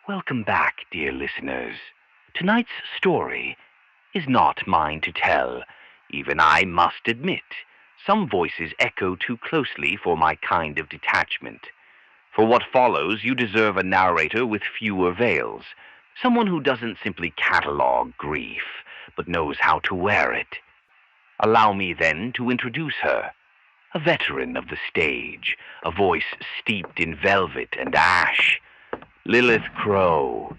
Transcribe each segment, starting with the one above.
Welcome back, dear listeners. Tonight's story is not mine to tell. Even I must admit, some voices echo too closely for my kind of detachment. For what follows, you deserve a narrator with fewer veils, someone who doesn't simply catalog grief, but knows how to wear it. Allow me then to introduce her, a veteran of the stage, a voice steeped in velvet and ash, Lilith Crowe.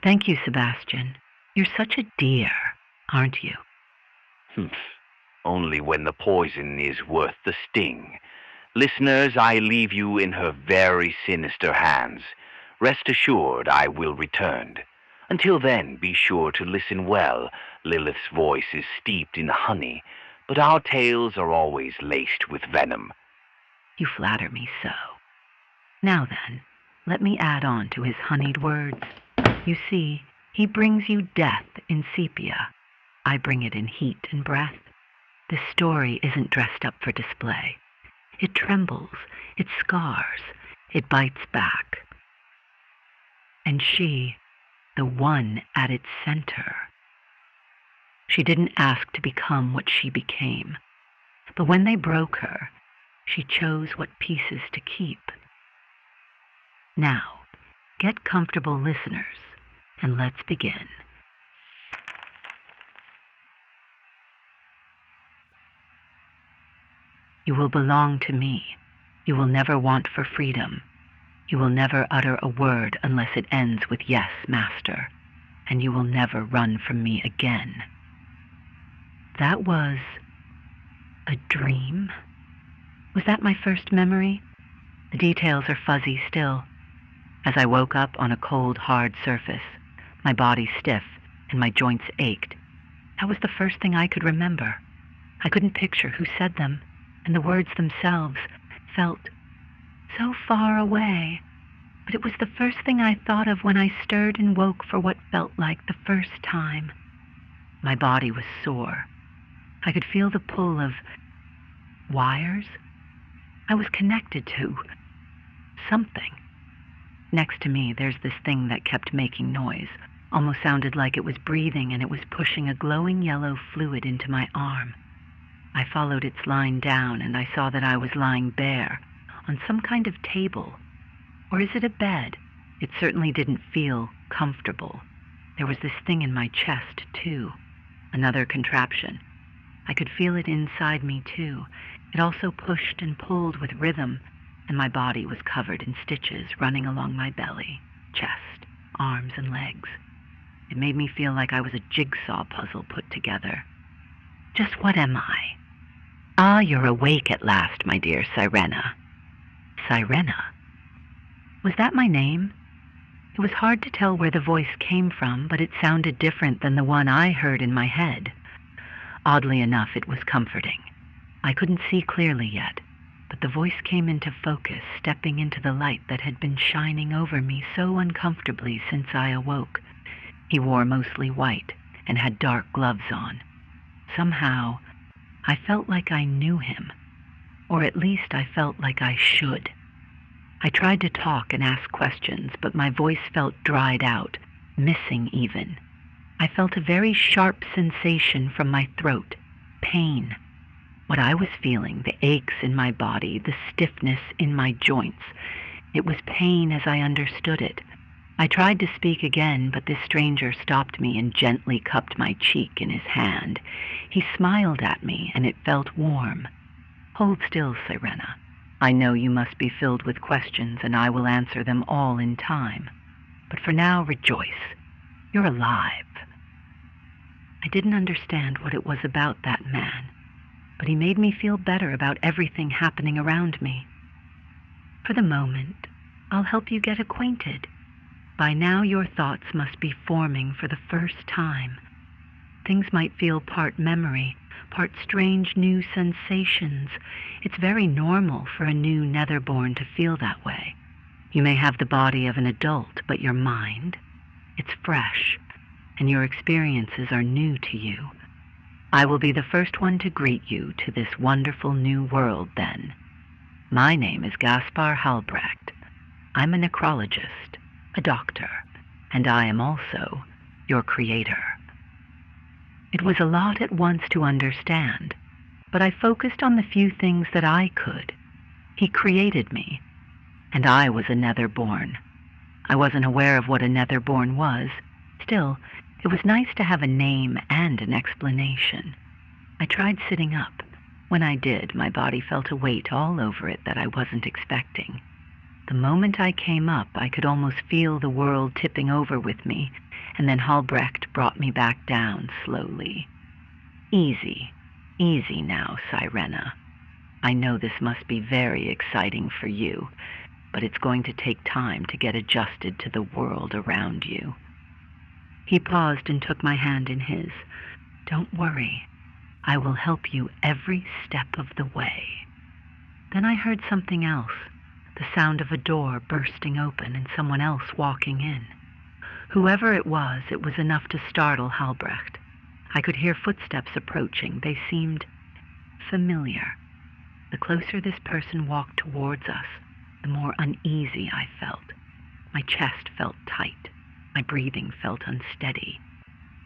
Thank you, Sebastian. You're such a dear, aren't you? Humph. Only when the poison is worth the sting. Listeners, I leave you in her very sinister hands. Rest assured I will return. Until then, be sure to listen well. Lilith's voice is steeped in honey, but our tales are always laced with venom. You flatter me so. Now then, let me add on to his honeyed words. You see, he brings you death in sepia. I bring it in heat and breath. This story isn't dressed up for display. It trembles, it scars, it bites back. And she, the one at its center. She didn't ask to become what she became, but when they broke her, she chose what pieces to keep. Now, get comfortable, listeners, and let's begin. You will belong to me. You will never want for freedom. You will never utter a word unless it ends with yes, master, and you will never run from me again. That was a dream? Was that my first memory? The details are fuzzy still. As I woke up on a cold, hard surface, my body stiff and my joints ached, that was the first thing I could remember. I couldn't picture who said them, and the words themselves felt so far away. But it was the first thing I thought of when I stirred and woke for what felt like the first time. My body was sore. I could feel the pull of wires. I was connected to something. Next to me, there's this thing that kept making noise. Almost sounded like it was breathing, and it was pushing a glowing yellow fluid into my arm. I followed its line down, and I saw that I was lying bare on some kind of table. Or is it a bed? It certainly didn't feel comfortable. There was this thing in my chest, too. Another contraption. I could feel it inside me, too. It also pushed and pulled with rhythm, and my body was covered in stitches running along my belly, chest, arms, and legs. It made me feel like I was a jigsaw puzzle put together. Just what am I? Ah, you're awake at last, my dear Syrenna. Syrenna? Was that my name? It was hard to tell where the voice came from, but it sounded different than the one I heard in my head. Oddly enough, it was comforting. I couldn't see clearly yet, but the voice came into focus, stepping into the light that had been shining over me so uncomfortably since I awoke. He wore mostly white and had dark gloves on. Somehow, I felt like I knew him, or at least I felt like I should. I tried to talk and ask questions, but my voice felt dried out, missing even. I felt a very sharp sensation from my throat, pain. What I was feeling, the aches in my body, the stiffness in my joints, it was pain as I understood it. I tried to speak again, but this stranger stopped me and gently cupped my cheek in his hand. He smiled at me, and it felt warm. Hold still, Syrenna. I know you must be filled with questions, and I will answer them all in time. But for now, rejoice. You're alive. I didn't understand what it was about that man, but he made me feel better about everything happening around me. For the moment, I'll help you get acquainted. By now your thoughts must be forming for the first time. Things might feel part memory, part strange new sensations. It's very normal for a new netherborn to feel that way. You may have the body of an adult, but your mind, it's fresh, and your experiences are new to you. I will be the first one to greet you to this wonderful new world then. My name is Gaspar Halbrecht. I'm a necrologist. a doctor, and I am also your creator. It was a lot at once to understand, but I focused on the few things that I could. He created me, and I was a netherborn. I wasn't aware of what a netherborn was. Still, it was nice to have a name and an explanation. I tried sitting up. When I did, my body felt a weight all over it that I wasn't expecting. The moment I came up, I could almost feel the world tipping over with me, and then Halbrecht brought me back down slowly. Easy, easy now, Syrenna. I know this must be very exciting for you, but it's going to take time to get adjusted to the world around you. He paused and took my hand in his. Don't worry. I will help you every step of the way. Then I heard something else, the sound of a door bursting open and someone else walking in. Whoever it was enough to startle Halbrecht. I could hear footsteps approaching. They seemed familiar. The closer this person walked towards us, the more uneasy I felt. My chest felt tight. My breathing felt unsteady.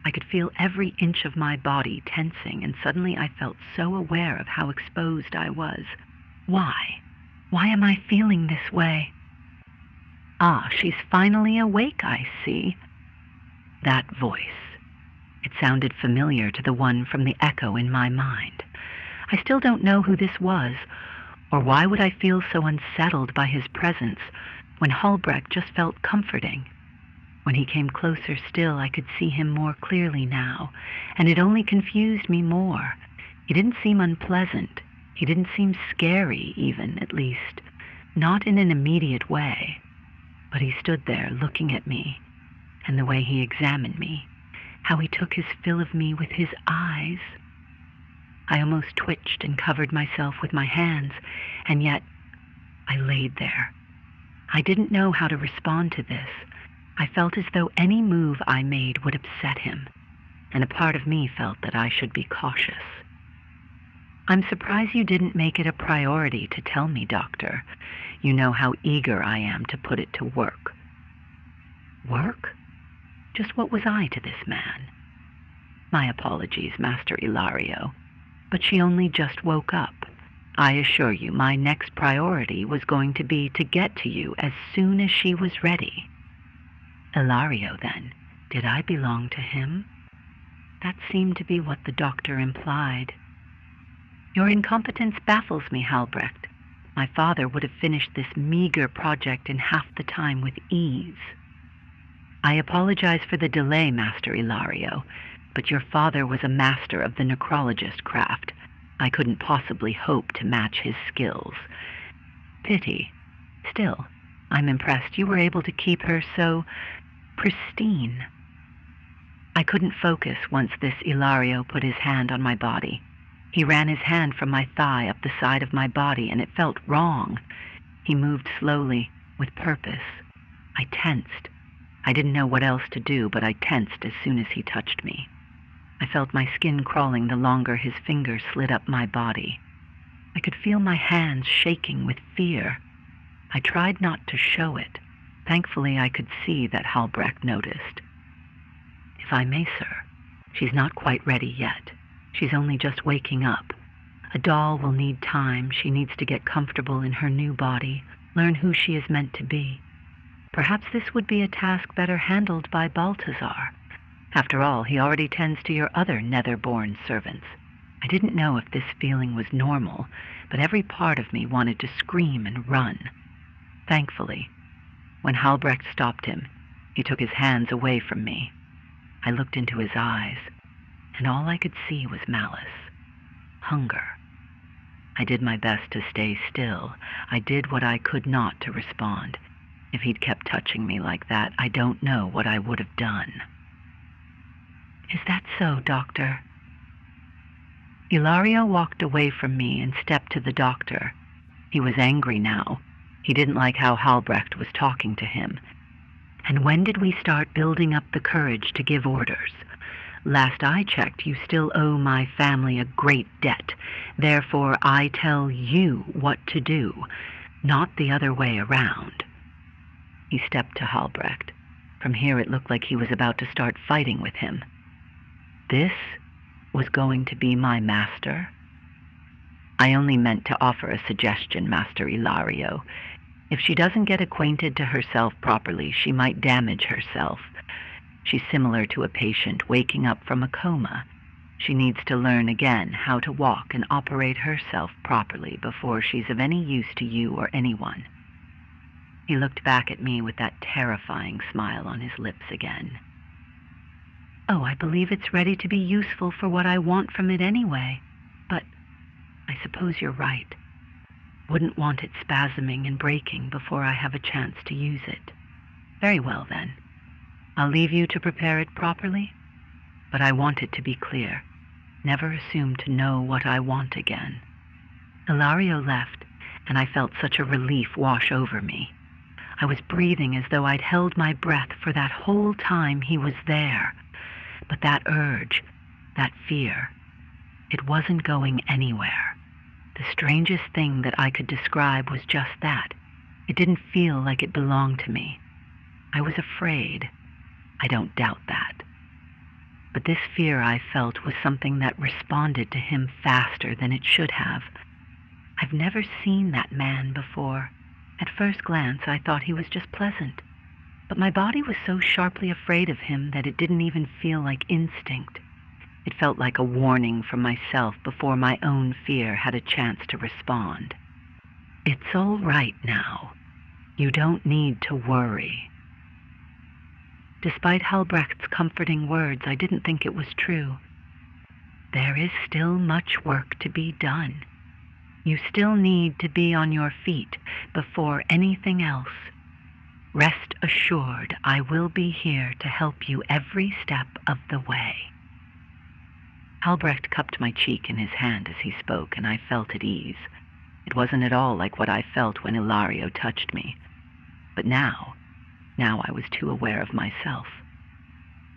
I could feel every inch of my body tensing, and suddenly I felt so aware of how exposed I was. Why? Why am I feeling this way? Ah, she's finally awake, I see. That voice. It sounded familiar to the one from the echo in my mind. I still don't know who this was, or why would I feel so unsettled by his presence when Halbrecht just felt comforting. When he came closer still, I could see him more clearly now, and it only confused me more. He didn't seem unpleasant. He didn't seem scary, even, at least, not in an immediate way. But he stood there looking at me, and the way he examined me, how he took his fill of me with his eyes. I almost twitched and covered myself with my hands, and yet I laid there. I didn't know how to respond to this. I felt as though any move I made would upset him, and a part of me felt that I should be cautious. I'm surprised you didn't make it a priority to tell me, Doctor. You know how eager I am to put it to work. Work? Just what was I to this man? My apologies, Master Ilario, but she only just woke up. I assure you, my next priority was going to be to get to you as soon as she was ready. Ilario, then, did I belong to him? That seemed to be what the doctor implied. Your incompetence baffles me, Halbrecht. My father would have finished this meager project in half the time with ease. I apologize for the delay, Master Ilario, but your father was a master of the necrologist craft. I couldn't possibly hope to match his skills. Pity. Still, I'm impressed you were able to keep her so pristine. I couldn't focus once this Ilario put his hand on my body. He ran his hand from my thigh up the side of my body, and it felt wrong. He moved slowly, with purpose. I tensed. I didn't know what else to do, but I tensed as soon as he touched me. I felt my skin crawling the longer his fingers slid up my body. I could feel my hands shaking with fear. I tried not to show it. Thankfully, I could see that Halbrecht noticed. If I may, sir, she's not quite ready yet. She's only just waking up. A doll will need time. She needs to get comfortable in her new body, learn who she is meant to be. Perhaps this would be a task better handled by Balthazar. After all, he already tends to your other nether-born servants. I didn't know if this feeling was normal, but every part of me wanted to scream and run. Thankfully, when Halbrecht stopped him, he took his hands away from me. I looked into his eyes, and all I could see was malice, hunger. I did my best to stay still. I did what I could not to respond. If he'd kept touching me like that, I don't know what I would have done. Is that so, Doctor? Ilario walked away from me and stepped to the doctor. He was angry now. He didn't like how Halbrecht was talking to him. And when did we start building up the courage to give orders? Last I checked, you still owe my family a great debt. Therefore, I tell you what to do, not the other way around. He stepped to Halbrecht. From here it looked like he was about to start fighting with him. This was going to be my master? I only meant to offer a suggestion, Master Ilario. If she doesn't get acquainted to herself properly, she might damage herself. She's similar to a patient waking up from a coma. She needs to learn again how to walk and operate herself properly before she's of any use to you or anyone. He looked back at me with that terrifying smile on his lips again. Oh, I believe it's ready to be useful for what I want from it anyway. But I suppose you're right. Wouldn't want it spasming and breaking before I have a chance to use it. Very well, then. I'll leave you to prepare it properly. But I want it to be clear. Never assume to know what I want again. Ilario left, and I felt such a relief wash over me. I was breathing as though I'd held my breath for that whole time he was there. But that urge, that fear, it wasn't going anywhere. The strangest thing that I could describe was just that. It didn't feel like it belonged to me. I was afraid. I don't doubt that. But this fear I felt was something that responded to him faster than it should have. I've never seen that man before. At first glance, I thought he was just pleasant. But my body was so sharply afraid of him that it didn't even feel like instinct. It felt like a warning from myself before my own fear had a chance to respond. It's all right now. You don't need to worry. Despite Halbrecht's comforting words, I didn't think it was true. There is still much work to be done. You still need to be on your feet before anything else. Rest assured, I will be here to help you every step of the way. Halbrecht cupped my cheek in his hand as he spoke, and I felt at ease. It wasn't at all like what I felt when Ilario touched me. But now I was too aware of myself.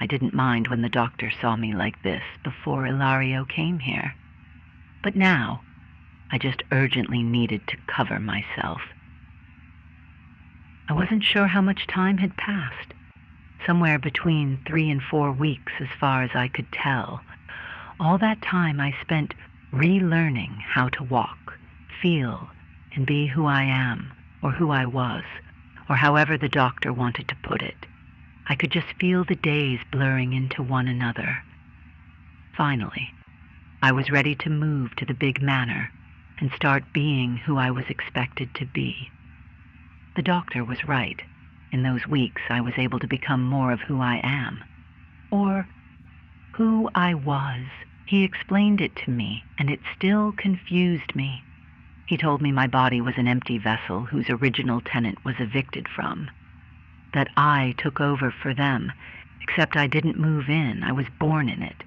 I didn't mind when the doctor saw me like this before Ilario came here. But now, I just urgently needed to cover myself. I wasn't sure how much time had passed. Somewhere between 3 and 4 weeks, as far as I could tell. All that time I spent relearning how to walk, feel, and be who I am, or who I was, or however the doctor wanted to put it. I could just feel the days blurring into one another. Finally, I was ready to move to the big manor and start being who I was expected to be. The doctor was right. In those weeks, I was able to become more of who I am. Or who I was. He explained it to me, and it still confused me. He told me my body was an empty vessel whose original tenant was evicted from. That I took over for them, except I didn't move in. I was born in it.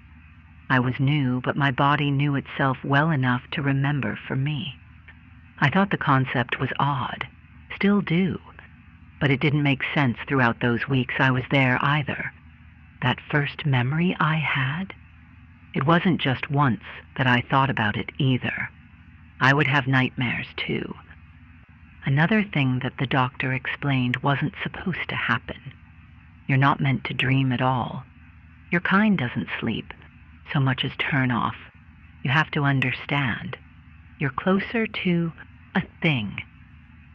I was new, but my body knew itself well enough to remember for me. I thought the concept was odd. Still do. But it didn't make sense throughout those weeks I was there either. That first memory I had, it wasn't just once that I thought about it either. I would have nightmares too. Another thing that the doctor explained wasn't supposed to happen. You're not meant to dream at all. Your kind doesn't sleep, so much as turn off. You have to understand. You're closer to a thing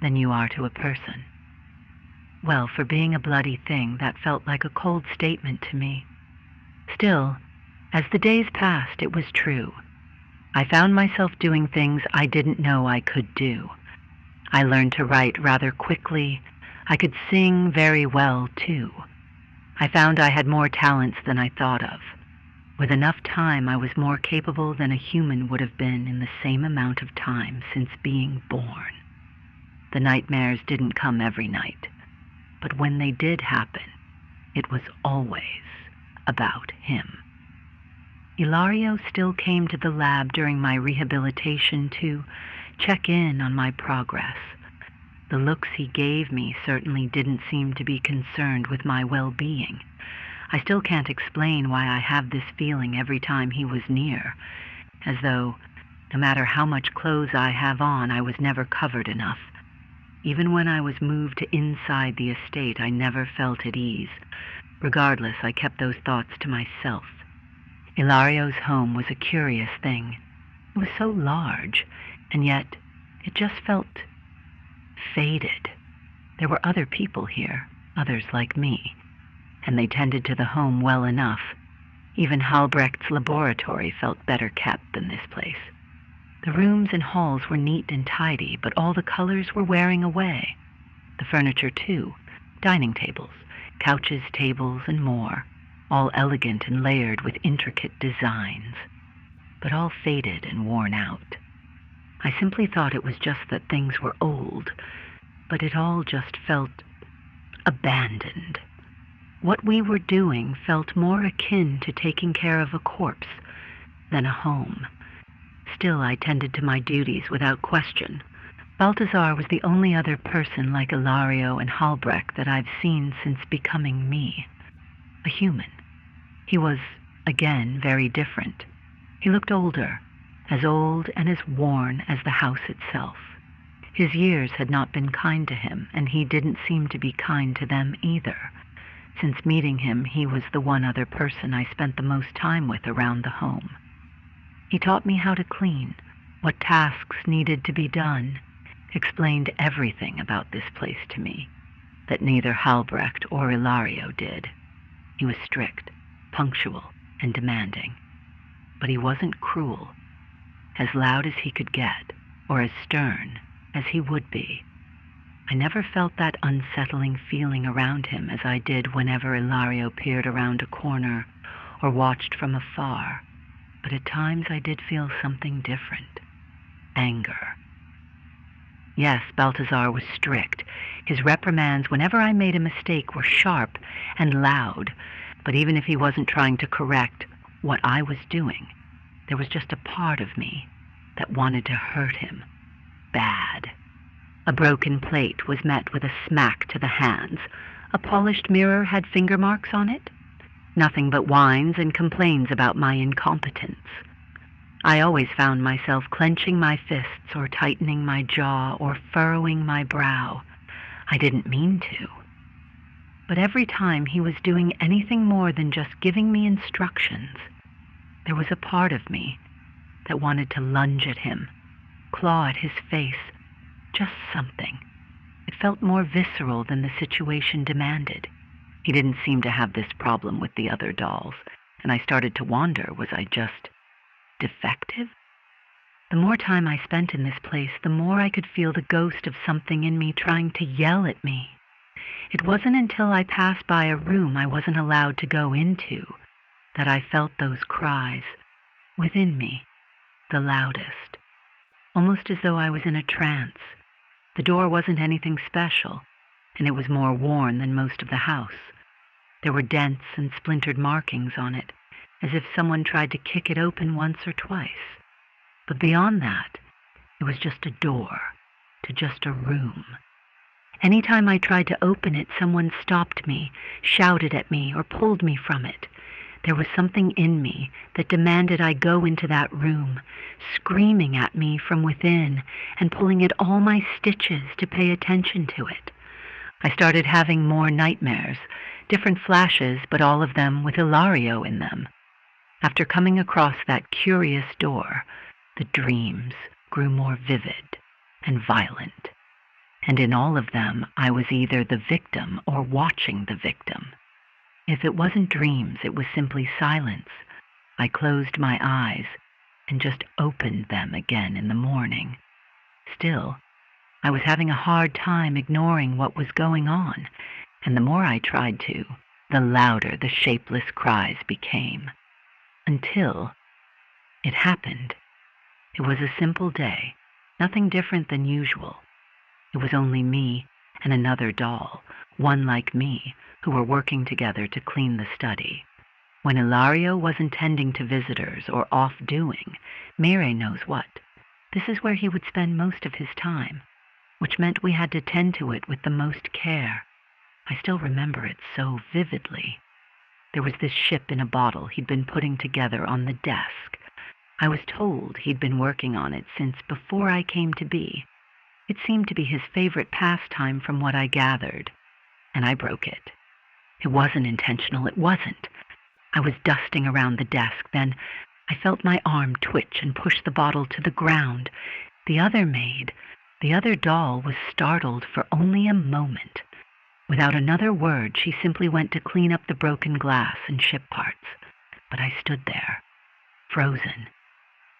than you are to a person. Well, for being a bloody thing, that felt like a cold statement to me. Still, as the days passed, it was true. I found myself doing things I didn't know I could do. I learned to write rather quickly. I could sing very well, too. I found I had more talents than I thought of. With enough time, I was more capable than a human would have been in the same amount of time since being born. The nightmares didn't come every night, but when they did happen, it was always about him. Ilario still came to the lab during my rehabilitation to check in on my progress. The looks he gave me certainly didn't seem to be concerned with my well-being. I still can't explain why I have this feeling every time he was near, as though, no matter how much clothes I have on, I was never covered enough. Even when I was moved to inside the estate, I never felt at ease. Regardless, I kept those thoughts to myself. Ilario's home was a curious thing. It was so large, and yet it just felt faded. There were other people here, others like me, and they tended to the home well enough. Even Halbrecht's laboratory felt better kept than this place. The rooms and halls were neat and tidy, but all the colors were wearing away. The furniture, too, dining tables, couches, tables, and more, all elegant and layered with intricate designs, but all faded and worn out. I simply thought it was just that things were old, but it all just felt abandoned. What we were doing felt more akin to taking care of a corpse than a home. Still, I tended to my duties without question. Balthazar was the only other person like Ilario and Halbrecht that I've seen since becoming me. A human. He was, again, very different. He looked older, as old and as worn as the house itself. His years had not been kind to him, and he didn't seem to be kind to them either. Since meeting him, he was the one other person I spent the most time with around the home. He taught me how to clean, what tasks needed to be done, explained everything about this place to me that neither Halbrecht or Ilario did. He was strict, punctual, and demanding. But he wasn't cruel, as loud as he could get, or as stern as he would be. I never felt that unsettling feeling around him as I did whenever Ilario peered around a corner or watched from afar, but at times I did feel something different. Anger. Yes, Balthazar was strict. His reprimands whenever I made a mistake were sharp and loud, but even if he wasn't trying to correct what I was doing, there was just a part of me that wanted to hurt him. Bad. A broken plate was met with a smack to the hands. A polished mirror had finger marks on it. Nothing but whines and complaints about my incompetence. I always found myself clenching my fists or tightening my jaw or furrowing my brow. I didn't mean to. But every time he was doing anything more than just giving me instructions, there was a part of me that wanted to lunge at him, claw at his face, just something. It felt more visceral than the situation demanded. He didn't seem to have this problem with the other dolls, and I started to wonder, was I just defective? The more time I spent in this place, the more I could feel the ghost of something in me trying to yell at me. It wasn't until I passed by a room I wasn't allowed to go into that I felt those cries within me, the loudest, almost as though I was in a trance. The door wasn't anything special, and it was more worn than most of the house. There were dents and splintered markings on it, as if someone tried to kick it open once or twice. But beyond that, it was just a door to just a room. Anytime I tried to open it, someone stopped me, shouted at me, or pulled me from it. There was something in me that demanded I go into that room, screaming at me from within and pulling at all my stitches to pay attention to it. I started having more nightmares, different flashes, but all of them with Ilario in them. After coming across that curious door, the dreams grew more vivid and violent. And in all of them, I was either the victim or watching the victim. If it wasn't dreams, it was simply silence. I closed my eyes and just opened them again in the morning. Still, I was having a hard time ignoring what was going on, and the more I tried to, the louder the shapeless cries became. Until it happened. It was a simple day, nothing different than usual. It was only me and another doll, one like me, who were working together to clean the study. When Ilario wasn't tending to visitors or off doing, Mire knows what, this is where he would spend most of his time, which meant we had to tend to it with the most care. I still remember it so vividly. There was this ship in a bottle he'd been putting together on the desk. I was told he'd been working on it since before I came to be. It seemed to be his favorite pastime from what I gathered, and I broke it. It wasn't intentional, it wasn't. I was dusting around the desk, then I felt my arm twitch and push the bottle to the ground. The other maid, the other doll, was startled for only a moment. Without another word, she simply went to clean up the broken glass and ship parts. But I stood there, frozen.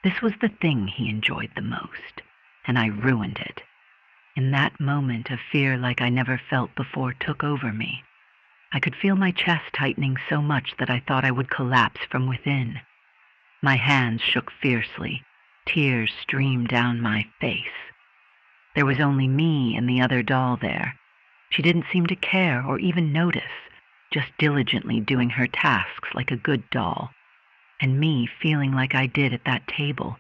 This was the thing he enjoyed the most, and I ruined it. In that moment, a fear like I never felt before took over me. I could feel my chest tightening so much that I thought I would collapse from within. My hands shook fiercely. Tears streamed down my face. There was only me and the other doll there. She didn't seem to care or even notice, just diligently doing her tasks like a good doll. And me feeling like I did at that table,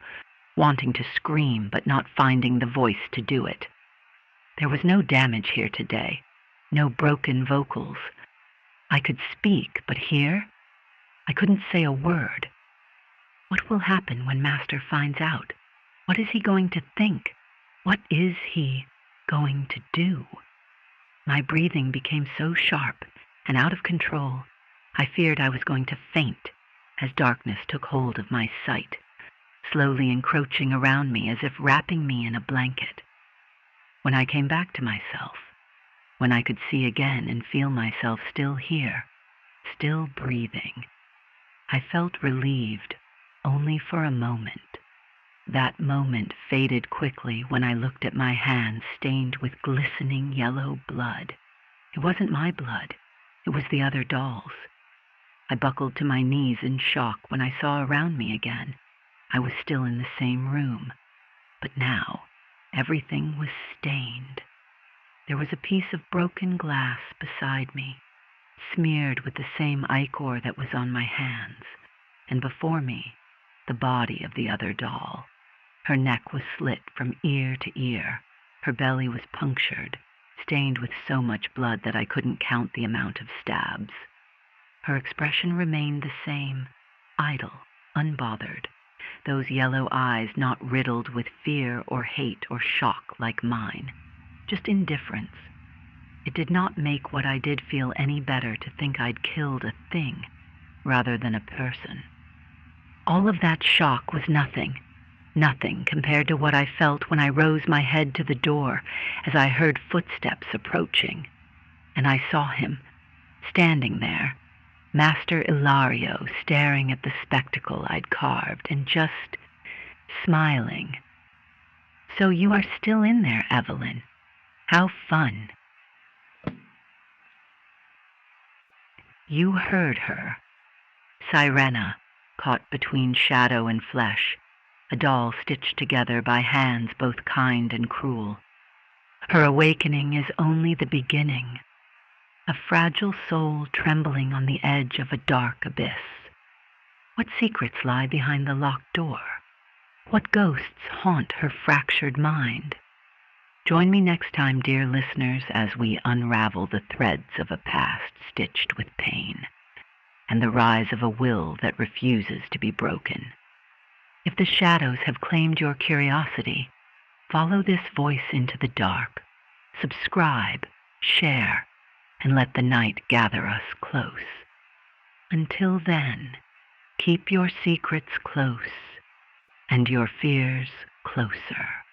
wanting to scream but not finding the voice to do it. There was no damage here today, no broken vocals. I could speak, but here, I couldn't say a word. What will happen when Master finds out? What is he going to think? What is he going to do? My breathing became so sharp and out of control, I feared I was going to faint as darkness took hold of my sight, slowly encroaching around me as if wrapping me in a blanket. When I came back to myself, when I could see again and feel myself still here, still breathing, I felt relieved only for a moment. That moment faded quickly when I looked at my hands stained with glistening yellow blood. It wasn't my blood. It was the other doll's. I buckled to my knees in shock when I saw around me again. I was still in the same room, but now everything was stained. There was a piece of broken glass beside me, smeared with the same ichor that was on my hands, and before me, the body of the other doll. Her neck was slit from ear to ear. Her belly was punctured, stained with so much blood that I couldn't count the amount of stabs. Her expression remained the same, idle, unbothered, those yellow eyes not riddled with fear or hate or shock like mine, just indifference. It did not make what I did feel any better to think I'd killed a thing rather than a person. All of that shock was nothing compared to what I felt when I rose my head to the door as I heard footsteps approaching, and I saw him, standing there, Master Ilario, staring at the spectacle I'd carved and just smiling. "So you are still in there, Evelyn. How fun." You heard her. Syrenna, caught between shadow and flesh, a doll stitched together by hands both kind and cruel. Her awakening is only the beginning, a fragile soul trembling on the edge of a dark abyss. What secrets lie behind the locked door? What ghosts haunt her fractured mind? Join me next time, dear listeners, as we unravel the threads of a past stitched with pain, and the rise of a will that refuses to be broken. If the shadows have claimed your curiosity, follow this voice into the dark. Subscribe, share, and let the night gather us close. Until then, keep your secrets close and your fears closer.